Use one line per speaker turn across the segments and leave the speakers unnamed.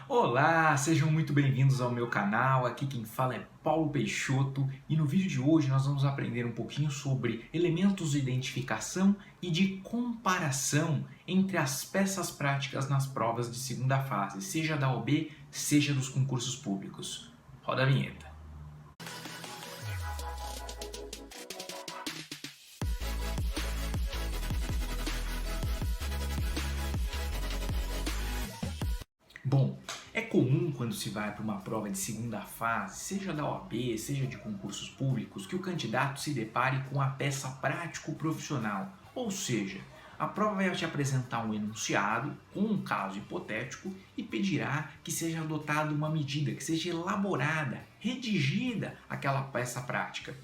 Olá, sejam muito bem-vindos ao meu canal. Aqui quem fala é Paulo Peixoto e no vídeo de hoje nós vamos aprender um pouquinho sobre elementos de identificação e de comparação entre as peças práticas nas provas de segunda fase, seja da OAB, seja dos concursos públicos. Roda a vinheta. Bom, é comum quando se vai para uma prova de segunda fase, seja da OAB, seja de concursos públicos, que o candidato se depare com a peça prático-profissional. Ou seja, a prova vai te apresentar um enunciado com um caso hipotético e pedirá que seja adotada uma medida, que seja elaborada, redigida aquela peça prática.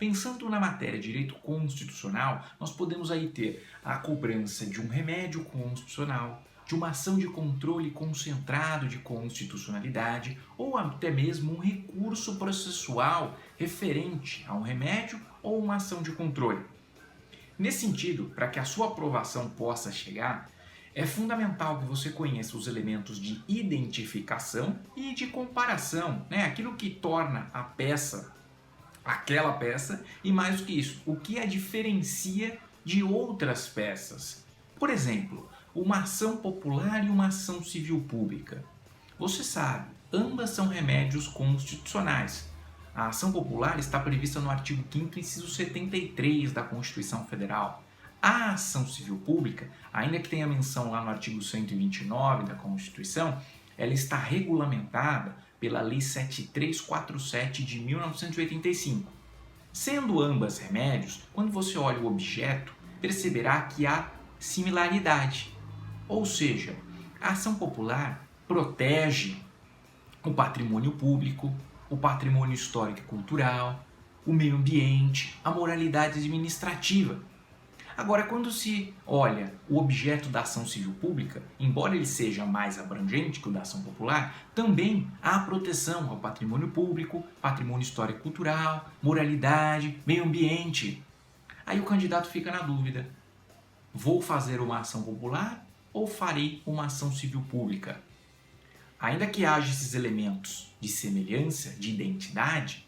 Pensando na matéria de direito constitucional, nós podemos aí ter a cobrança de um remédio constitucional, de uma ação de controle concentrado de constitucionalidade ou até mesmo um recurso processual referente a um remédio ou uma ação de controle. Nesse sentido, para que a sua aprovação possa chegar, é fundamental que você conheça os elementos de identificação e de comparação, aquilo que torna a peça aquela peça e mais do que isso, o que a diferencia de outras peças. Por exemplo, uma ação popular e uma ação civil pública. Você sabe, ambas são remédios constitucionais. A ação popular está prevista no artigo 5º, inciso 73 da Constituição Federal. A ação civil pública, ainda que tenha menção lá no artigo 129 da Constituição, ela está regulamentada pela Lei 7347 de 1985. Sendo ambas remédios, quando você olha o objeto, perceberá que há similaridade. Ou seja, a ação popular protege o patrimônio público, o patrimônio histórico e cultural, o meio ambiente, a moralidade administrativa. Agora, quando se olha o objeto da ação civil pública, embora ele seja mais abrangente que o da ação popular, também há proteção ao patrimônio público, patrimônio histórico e cultural, moralidade, meio ambiente. Aí o candidato fica na dúvida: vou fazer uma ação popular ou farei uma ação civil pública? Ainda que haja esses elementos de semelhança, de identidade,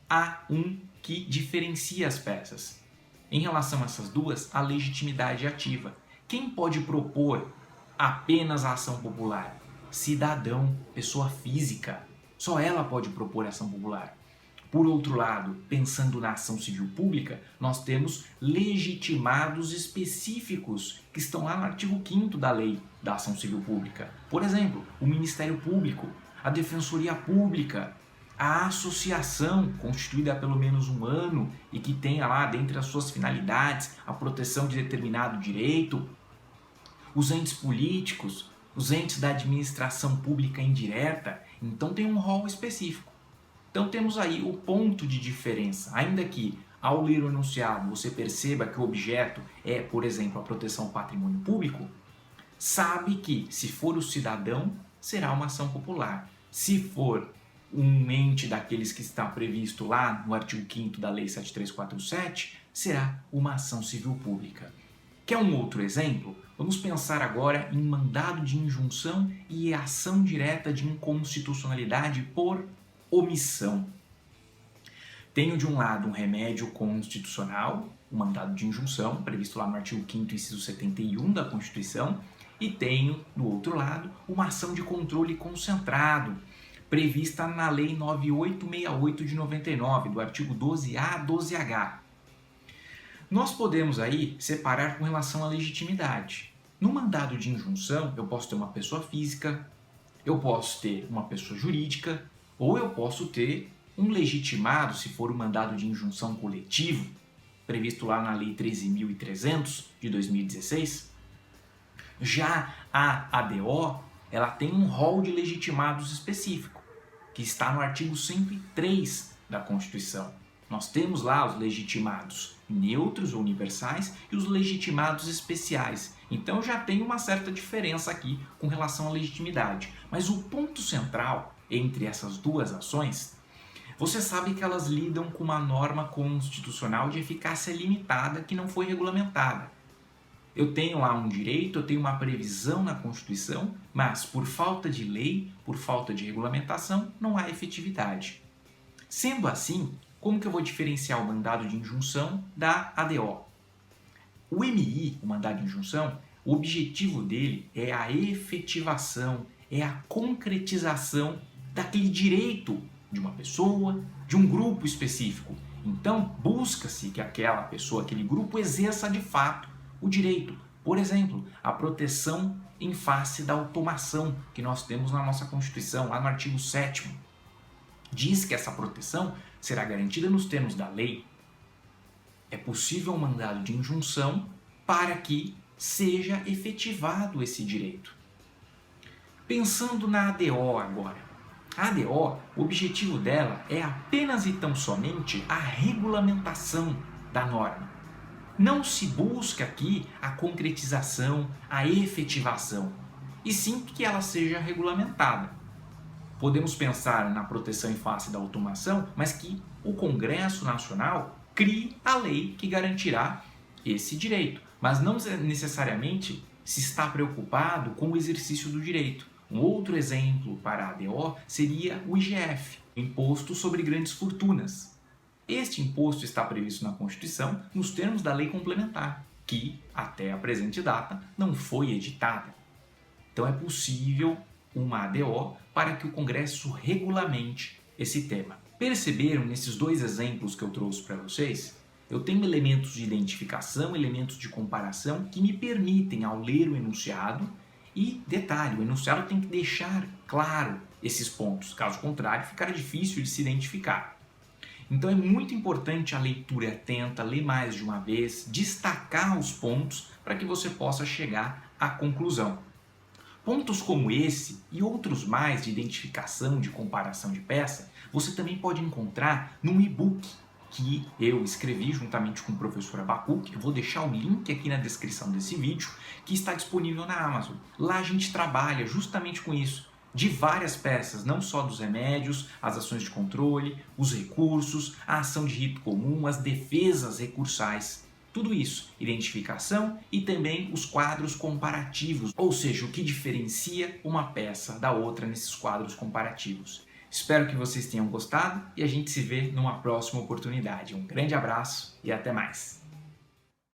há um que diferencia as peças. Em relação a essas duas, a legitimidade ativa. Quem pode propor apenas a ação popular? Cidadão, pessoa física. Só ela pode propor a ação popular. Por outro lado, pensando na ação civil pública, nós temos legitimados específicos que estão lá no artigo 5º da lei da ação civil pública. Por exemplo, o Ministério Público, a Defensoria Pública, a associação constituída há pelo menos um ano e que tenha lá, dentre as suas finalidades, a proteção de determinado direito, os entes políticos, os entes da administração pública indireta, então tem um rol específico. Então temos aí o ponto de diferença, ainda que ao ler o enunciado você perceba que o objeto é, por exemplo, a proteção ao patrimônio público, sabe que se for o cidadão, será uma ação popular. Se for um ente daqueles que está previsto lá no artigo 5º da Lei 7347, será uma ação civil pública. Quer um outro exemplo? Vamos pensar agora em mandado de injunção e ação direta de inconstitucionalidade por omissão. Tenho de um lado um remédio constitucional, o mandado de injunção, previsto lá no artigo 5º, inciso 71 da Constituição, e tenho, do outro lado, uma ação de controle concentrado, prevista na Lei 9868 de 99, do artigo 12A a 12H. Nós podemos aí separar com relação à legitimidade. No mandado de injunção, eu posso ter uma pessoa física, eu posso ter uma pessoa jurídica, ou eu posso ter um legitimado, se for um mandado de injunção coletivo, previsto lá na Lei 13.300 de 2016. Já a ADO, ela tem um rol de legitimados específico, que está no artigo 103 da Constituição. Nós temos lá os legitimados neutros ou universais e os legitimados especiais. Então já tem uma certa diferença aqui com relação à legitimidade. Mas o ponto central entre essas duas ações, você sabe que elas lidam com uma norma constitucional de eficácia limitada que não foi regulamentada. Eu tenho lá um direito, eu tenho uma previsão na Constituição, mas por falta de lei, por falta de regulamentação, não há efetividade. Sendo assim, como que eu vou diferenciar o mandado de injunção da ADO? O MI, o mandado de injunção, o objetivo dele é a efetivação, é a concretização daquele direito de uma pessoa, de um grupo específico. Então, busca-se que aquela pessoa, aquele grupo, exerça de fato o direito. Por exemplo, a proteção em face da automação que nós temos na nossa Constituição, lá no artigo 7º. Diz que essa proteção será garantida nos termos da lei. É possível um mandado de injunção para que seja efetivado esse direito. Pensando na ADO agora. A ADO, o objetivo dela é apenas e tão somente a regulamentação da norma. Não se busca aqui a concretização, a efetivação, e sim que ela seja regulamentada. Podemos pensar na proteção em face da automação, mas que o Congresso Nacional crie a lei que garantirá esse direito, mas não necessariamente se está preocupado com o exercício do direito. Um outro exemplo para a ADO seria o IGF, Imposto sobre Grandes Fortunas. Este imposto está previsto na Constituição nos termos da lei complementar, que, até a presente data, não foi editada. Então é possível uma ADO para que o Congresso regulamente esse tema. Perceberam nesses dois exemplos que eu trouxe para vocês? Eu tenho elementos de identificação, elementos de comparação que me permitem, ao ler o enunciado, e detalhe, o enunciado tem que deixar claro esses pontos, caso contrário ficará difícil de se identificar. Então é muito importante a leitura atenta, ler mais de uma vez, destacar os pontos para que você possa chegar à conclusão. Pontos como esse e outros mais de identificação, de comparação de peça, você também pode encontrar num e-book que eu escrevi juntamente com o professor Abacuc. Eu vou deixar o link aqui na descrição desse vídeo, que está disponível na Amazon. Lá a gente trabalha justamente com isso, de várias peças, não só dos remédios, as ações de controle, os recursos, a ação de rito comum, as defesas recursais. Tudo isso, identificação e também os quadros comparativos, ou seja, o que diferencia uma peça da outra nesses quadros comparativos. Espero que vocês tenham gostado e a gente se vê numa próxima oportunidade. Um grande abraço e até mais!